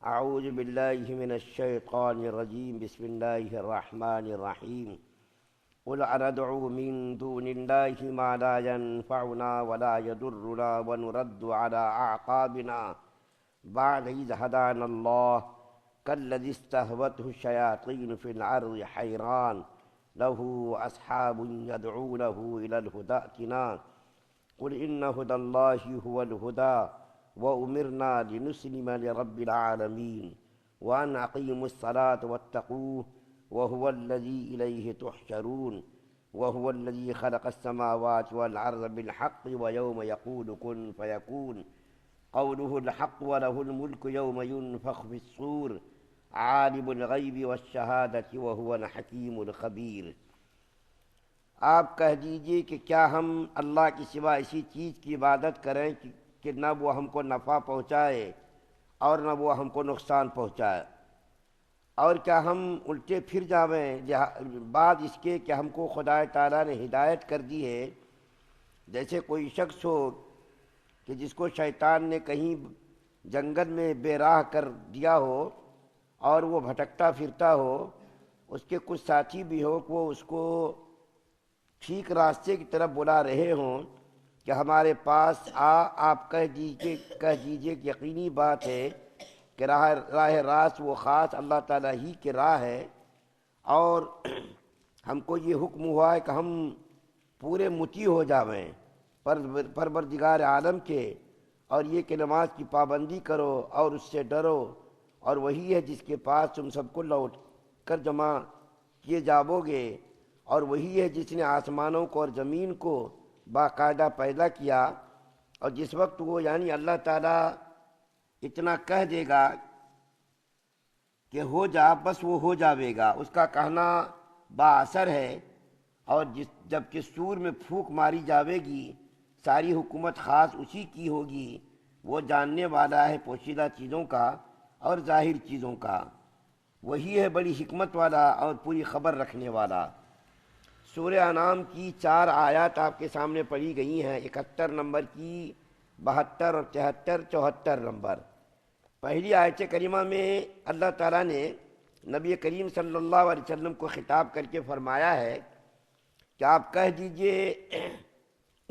اعوذ باللہ من الشیطان الرجیم بسم اللہ الرحمن الرحیم قل اندعو من دون اللہ ما لا ينفعنا ولا يضرنا ونرد على اعقابنا بعد اذ هدانا اللہ كالذي استهوته الشياطين في الارض حيران له اصحاب يدعونه الى الهدى ائتنا قل ان هدى الله هو الهدى وأمرنا لنسلم لرب العالمين وأن أقيموا الصلاة واتقوه وهو الذي إليه تحشرون وهو الذي خلق السماوات والأرض بالحق ويوم يقول كن فيكون قوله الحق وله الملك يوم ينفخ في الصور عالم الغيب والشهادة وهو الحكيم الخبير۔ آپ کہہ دیجئے کہ کیا ہم اللہ کے سوا اسی چیز کی عبادت کریں کہ نہ وہ ہم کو نفع پہنچائے اور نہ وہ ہم کو نقصان پہنچائے، اور کیا ہم الٹے پھر جاویں بعد اس کے کہ ہم کو خدا تعالیٰ نے ہدایت کر دی ہے۔ جیسے کوئی شخص ہو کہ جس کو شیطان نے کہیں جنگل میں بے راہ کر دیا ہو اور وہ بھٹکتا پھرتا ہو، اس کے کچھ ساتھی بھی ہو کہ وہ اس کو ٹھیک راستے کی طرف بلا رہے ہوں کہ ہمارے پاس آپ کہہ دیجئے کہ یقینی بات ہے کہ راہ راست وہ خاص اللہ تعالیٰ ہی کی راہ ہے، اور ہم کو یہ حکم ہوا ہے کہ ہم پورے مطیع ہو جاویں پروردگار عالم کے، اور یہ کہ نماز کی پابندی کرو اور اس سے ڈرو، اور وہی ہے جس کے پاس تم سب کو لوٹ کر جمع کیے جاؤ گے، اور وہی ہے جس نے آسمانوں کو اور زمین کو باقاعدہ پیدا کیا، اور جس وقت وہ یعنی اللہ تعالیٰ اتنا کہہ دے گا کہ ہو جا، بس وہ ہو جاوے گا، اس کا کہنا با اثر ہے، اور جب کہ سور میں پھونک ماری جاوے گی ساری حکومت خاص اسی کی ہوگی، وہ جاننے والا ہے پوشیدہ چیزوں کا اور ظاہر چیزوں کا، وہی ہے بڑی حکمت والا اور پوری خبر رکھنے والا۔ سورہ انعام کی 4 آیات آپ کے سامنے پڑھی گئی ہیں، 71 نمبر کی، 72 اور 73 74 نمبر۔ پہلی آیت کریمہ میں اللہ تعالیٰ نے نبی کریم صلی اللہ علیہ وسلم کو خطاب کر کے فرمایا ہے کہ آپ کہہ دیجئے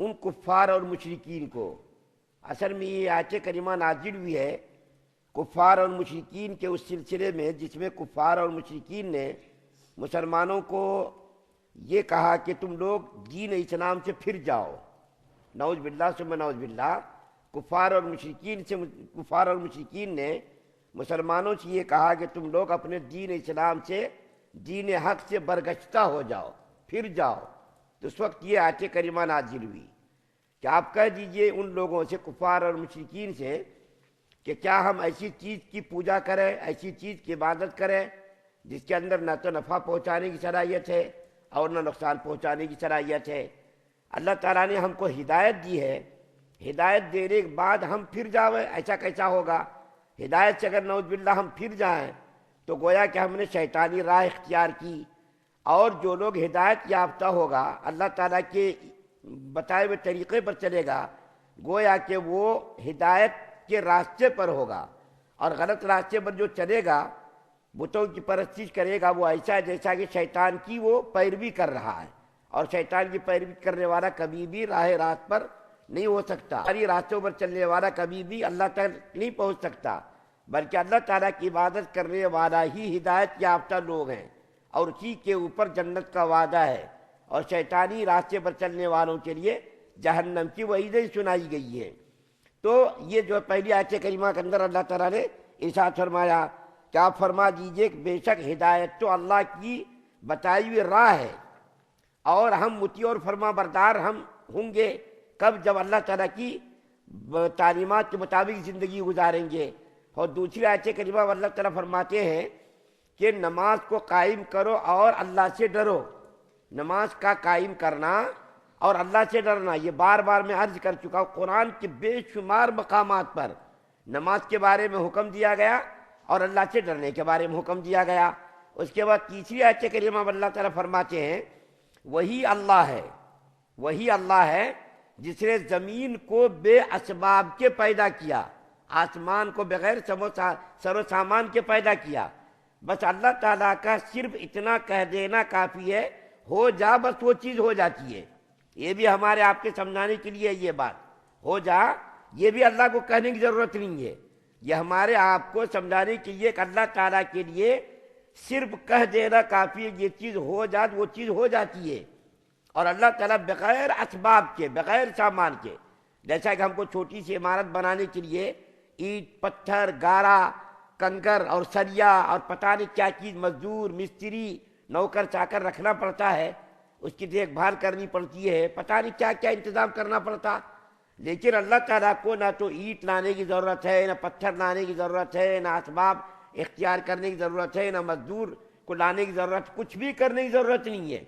ان کفار اور مشرکین کو۔ اصل میں یہ آیت کریمہ نازل ہوئی ہے کفار اور مشرکین کے اس سلسلے میں جس میں کفار اور مشرکین نے مسلمانوں کو یہ کہا کہ تم لوگ دین اسلام سے پھر جاؤ، نعوذ باللہ ثم نعوذ باللہ۔ کفار اور مشرکین نے مسلمانوں سے یہ کہا کہ تم لوگ اپنے دین اسلام سے، دین حق سے برگشتہ ہو جاؤ، پھر جاؤ۔ تو اس وقت یہ آیت کریمہ نازل ہوئی کہ آپ کہہ دیجئے ان لوگوں سے، کفار اور مشرکین سے، کہ کیا ہم ایسی چیز کی پوجا کریں، ایسی چیز کی عبادت کریں جس کے اندر نہ تو نفع پہنچانے کی صلاحیت ہے اور نہ نقصان پہنچانے کی صلاحیت ہے۔ اللہ تعالیٰ نے ہم کو ہدایت دی ہے، ہدایت دینے کے بعد ہم پھر جاویں، ایسا کیسا ہوگا؟ ہدایت سے اگر نعوذ باللہ ہم پھر جائیں تو گویا کہ ہم نے شیطانی راہ اختیار کی، اور جو لوگ ہدایت یافتہ ہوگا، اللہ تعالیٰ کے بتائے ہوئے طریقے پر چلے گا، گویا کہ وہ ہدایت کے راستے پر ہوگا، اور غلط راستے پر جو چلے گا، بتوں کی پرستش کرے گا، وہ ایسا جیسا کہ شیطان کی وہ پیروی کر رہا ہے، اور شیطان کی پیروی کرنے والا کبھی بھی راہ راست پر نہیں ہو سکتا، ساری راستوں پر چلنے والا کبھی بھی اللہ تک نہیں پہنچ سکتا، بلکہ اللہ تعالیٰ کی عبادت کرنے والا ہی ہدایت یافتہ لوگ ہیں، اور اسی کے اوپر جنت کا وعدہ ہے، اور شیطانی راستے پر چلنے والوں کے لیے جہنم کی وعیدیں سنائی گئی ہے۔ تو یہ جو پہلی آیت کریمہ کے اندر اللہ تعالیٰ نے ارشاد فرمایا کہ آپ فرما دیجئے کہ بے شک ہدایت تو اللہ کی بتائی ہوئی راہ ہے، اور ہم مطیع اور فرما بردار ہم ہوں گے کب؟ جب اللہ تعالیٰ کی تعلیمات کے مطابق زندگی گزاریں گے۔ اور دوسری آیت کریمہ میں اللہ تعالیٰ فرماتے ہیں کہ نماز کو قائم کرو اور اللہ سے ڈرو۔ نماز کا قائم کرنا اور اللہ سے ڈرنا، یہ بار بار میں عرض کر چکا ہوں، قرآن کے بے شمار مقامات پر نماز کے بارے میں حکم دیا گیا اور اللہ سے ڈرنے کے بارے میں حکم دیا گیا۔ اس کے بعد تیسری آیت کریمہ میں اللہ تعالیٰ فرماتے ہیں وہی اللہ ہے جس نے زمین کو بے اسباب کے پیدا کیا آسمان کو بغیر سر و سامان کے پیدا کیا. بس اللہ تعالیٰ کا صرف اتنا کہہ دینا کافی ہے، ہو جا، بس وہ چیز ہو جاتی ہے. یہ بھی ہمارے آپ کے سمجھانے کے لیے یہ بات ہو جا، یہ بھی اللہ کو کہنے کی ضرورت نہیں ہے. یہ ہمارے آپ کو سمجھانے کے لیے کہ اللہ تعالیٰ کے لیے صرف کہہ دینا کافی ہے، یہ چیز ہو جات، وہ چیز ہو جاتی ہے. اور اللہ تعالیٰ بغیر اسباب کے، بغیر سامان کے، جیسا کہ ہم کو چھوٹی سی عمارت بنانے کے لیے اینٹ، پتھر، گارا، کنکر اور سریا اور پتہ نہیں کیا چیز، مزدور، مستری، نوکر چاکر رکھنا پڑتا ہے، اس کی دیکھ بھال کرنی پڑتی ہے، پتہ نہیں کیا کیا انتظام کرنا پڑتا. لیکن اللہ تعالیٰ کو نہ تو اینٹ لانے کی ضرورت ہے، نہ پتھر لانے کی ضرورت ہے، نہ اسباب اختیار کرنے کی ضرورت ہے، نہ مزدور کو لانے کی ضرورت، کچھ بھی کرنے کی ضرورت نہیں ہے.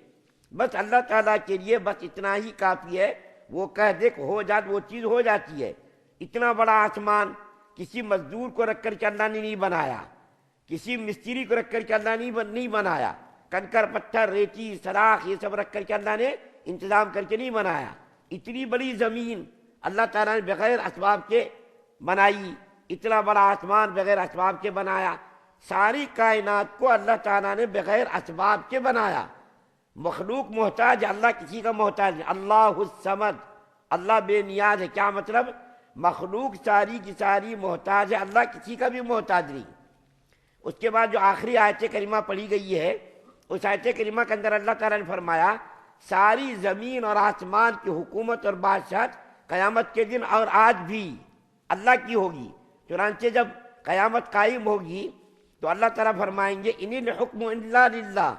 بس اللہ تعالیٰ کے لیے بس اتنا ہی کافی ہے، وہ کہہ دے کہ ہو جات، وہ چیز ہو جاتی ہے. اتنا بڑا آسمان کسی مزدور کو رکھ کر کے اللہ نے نہیں بنایا، کسی مستری کو رکھ کر کے اللہ نے نہیں بنایا، کنکر، پتھر، ریتی، سراخ یہ سب رکھ کر کے اللہ نے انتظام کر کے نہیں بنایا. اتنی بڑی زمین اللہ تعالیٰ نے بغیر اسباب کے بنائی، اتنا بڑا آسمان بغیر اسباب کے بنایا. ساری کائنات کو اللہ تعالیٰ نے بغیر اسباب کے بنایا. مخلوق محتاج، اللہ کسی کا محتاج نہیں. اللہ الصمد، اللہ بے نیاز ہے. کیا مطلب؟ مخلوق ساری کی ساری محتاج ہے، اللہ کسی کا بھی محتاج نہیں. اس کے بعد جو آخری آیت کریمہ پڑھی گئی ہے، اس آیت کریمہ کے اندر اللہ تعالیٰ نے فرمایا ساری زمین اور آسمان کی حکومت اور بادشاہت قیامت کے دن اور آج بھی اللہ کی ہوگی. چنانچہ جب قیامت قائم ہوگی تو اللہ تعالیٰ فرمائیں گے ان الحکم الا للہ.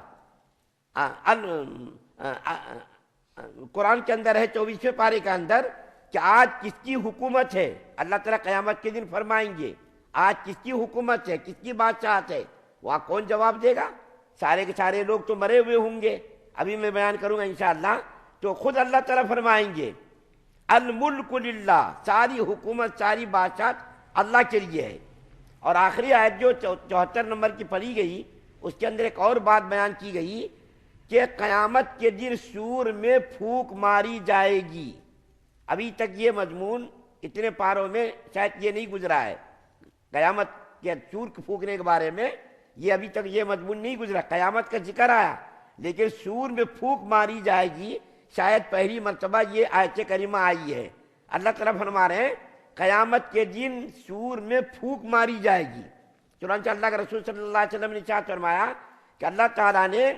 قرآن کے اندر ہے 24ویں پارے کے اندر کہ آج کس کی حکومت ہے. اللہ تعالیٰ قیامت کے دن فرمائیں گے آج کس کی حکومت ہے، کس کی بادشاہت ہے. وہاں کون جواب دے گا؟ سارے کے سارے لوگ تو مرے ہوئے ہوں گے. ابھی میں بیان کروں گا انشاءاللہ. تو خود اللہ تعالیٰ فرمائیں گے الملک للہ، ساری حکومت، ساری بادشاہت اللہ کے لیے ہے. اور آخری آیت جو 74 نمبر کی پڑھی گئی، اس کے اندر ایک اور بات بیان کی گئی کہ قیامت کے دن سور میں پھونک ماری جائے گی. ابھی تک یہ مضمون اتنے پاروں میں شاید یہ نہیں گزرا ہے. قیامت کے سور پھونکنے کے بارے میں یہ ابھی تک یہ مضمون نہیں گزرا. قیامت کا ذکر آیا لیکن سور میں پھونک ماری جائے گی شاید پہلی مرتبہ یہ آیت کریمہ آئی ہے. اللہ تعالیٰ فرما رہے ہیں قیامت کے دن سور میں پھونک ماری جائے گی. چنانچہ اللہ کے رسول صلی اللہ علیہ وسلم نے ارشاد فرمایا کہ اللہ تعالیٰ نے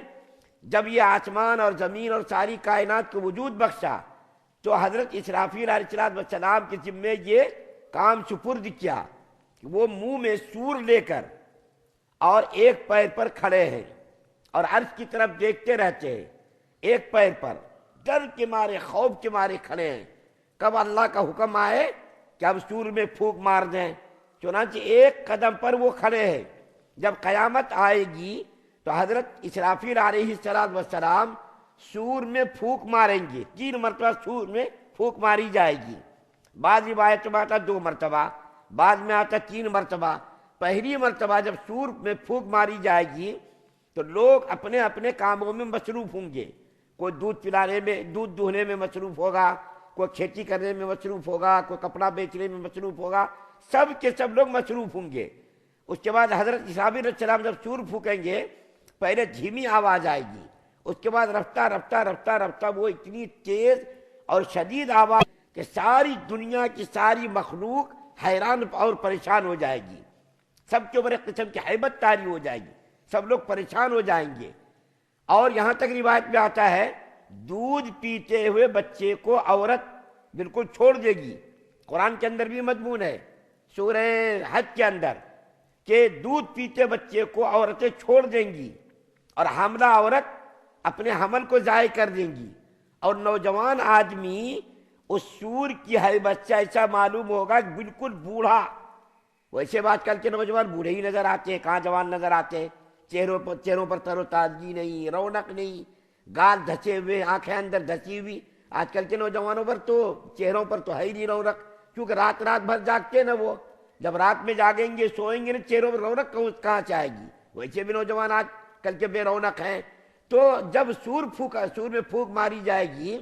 جب یہ آسمان اور زمین اور ساری کائنات کو وجود بخشا تو حضرت اسرافیل علیہ السلام کے ذمے یہ کام سپرد کیا کہ وہ منہ میں سور لے کر اور ایک پیر پر کھڑے ہیں اور عرش کی طرف دیکھتے رہتے ہیں. ایک پیر پر ڈر کے مارے، خوف کے مارے کھڑے ہیں کب اللہ کا حکم آئے کہ اب سور میں پھونک مار دیں. چنانچہ ایک قدم پر وہ کھڑے ہیں. جب قیامت آئے گی تو حضرت اسرافیل علیہ السلام سور میں پھونک ماریں گے. 3 مرتبہ سور میں پھونک ماری جائے گی. بعض روایتوں میں آتا 2 مرتبہ، بعض میں آتا 3 مرتبہ. پہلی مرتبہ جب سور میں پھونک ماری جائے گی تو لوگ اپنے اپنے کاموں میں مصروف ہوں گے. کوئی دودھ پلانے میں، دودھ دہنے میں مصروف ہوگا، کوئی کھیتی کرنے میں مصروف ہوگا، کوئی کپڑا بیچنے میں مصروف ہوگا. سب کے سب لوگ مصروف ہوں گے. اس کے بعد حضرت اسرافیل علیہ السلام جب سور پھونکیں گے پہلے دھیمی آواز آئے گی، اس کے بعد رفتہ رفتہ رفتہ رفتہ وہ اتنی تیز اور شدید آواز کہ ساری دنیا کی ساری مخلوق حیران اور پریشان ہو جائے گی. سب کے اوپر ایک قسم کی ہیبت طاری ہو جائے گی، سب لوگ پریشان ہو جائیں گے. اور یہاں تک روایت میں آتا ہے دودھ پیتے ہوئے بچے کو عورت بالکل چھوڑ دے گی. قرآن کے اندر بھی مضمون ہے سورہ حج کے اندر کہ دودھ پیتے بچے کو عورتیں چھوڑ دیں گی اور حاملہ عورت اپنے حمل کو ضائع کر دیں گی. اور نوجوان آدمی اس سور کی ہیبت سے ایسا معلوم ہوگا کہ بالکل بوڑھا. ویسے آج کل کے نوجوان بوڑھے ہی نظر آتے ہیں، کہاں جوان نظر آتے ہیں. چہروں پر تر و تازگی نہیں، رونق نہیں، گال دھسے ہوئے، آنکھیں اندر دھسی ہوئی. آج کل کے نوجوانوں پر تو چہروں پر تو ہے ہی نہیں رونق، کیونکہ رات بھر جاگتے ہیں نا. وہ جب رات میں جاگیں گے سوئیں گے نا، چہروں پر رونق کہاں سے آئے گی. ویسے بھی نوجوان آج کل کے بے رونق ہیں. تو جب سور میں پھونک ماری جائے گی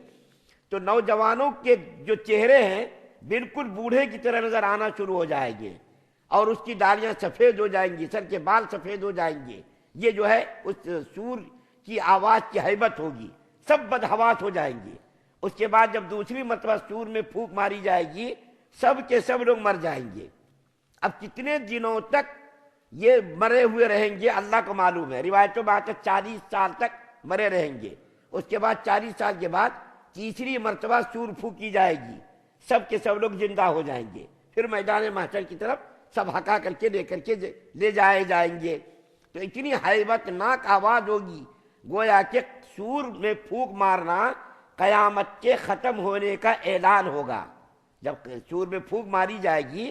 تو نوجوانوں کے جو چہرے ہیں بالکل بوڑھے کی طرح نظر آنا شروع ہو جائیں گے، اور اس کی داڑیاں سفید ہو جائیں گی، سر کے بال سفید ہو جائیں گے۔ یہ جو ہے اس سور کی آواز کی ہیبت ہوگی، سب بدحواس ہو جائیں گے۔ اس کے بعد جب دوسری مرتبہ سور میں پھونک ماری جائے گی، سب کے سب لوگ مر جائیں گے۔ اب کتنے دنوں تک یہ مرے ہوئے رہیں گے اللہ کو معلوم ہے، روایتوں میں آتا 40 سال تک مرے رہیں گے۔ اس کے بعد 40 سال کے بعد تیسری مرتبہ سور پھونکی جائے گی، سب کے سب لوگ زندہ ہو جائیں گے، پھر میدان محشر کی طرف سب ہکا کر کے لے جائے جائیں گے۔ تو اتنی ہیبت ناک آواز ہوگی، گویا کہ سور میں پھونک مارنا قیامت کے ختم ہونے کا اعلان ہوگا۔ جب سور میں پھونک ماری جائے گی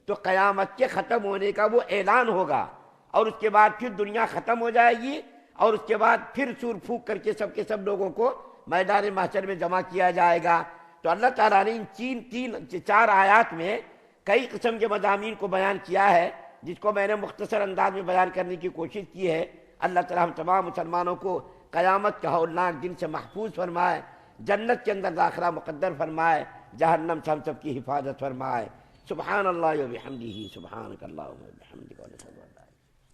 تو قیامت کے ختم ہونے کا وہ اعلان ہوگا، اور اس کے بعد پھر دنیا ختم ہو جائے گی، اور اس کے بعد پھر سور پھونک کر کے سب کے سب لوگوں کو میدان محشر میں جمع کیا جائے گا۔ تو اللہ تعالیٰ نے ان 4 آیات میں کئی قسم کے مضامین کو بیان کیا ہے، جس کو میں نے مختصر انداز میں بیان کرنے کی کوشش کی ہے۔ اللہ تعالیٰ ہم تمام مسلمانوں کو قیامت کا ہولناک دن سے محفوظ فرمائے، جنت کے اندر داخلہ مقدر فرمائے، جہنم سے ہم سب کی حفاظت فرمائے۔ سبحان اللہ و بحمدہ، سبحانک اللہم و بحمدک۔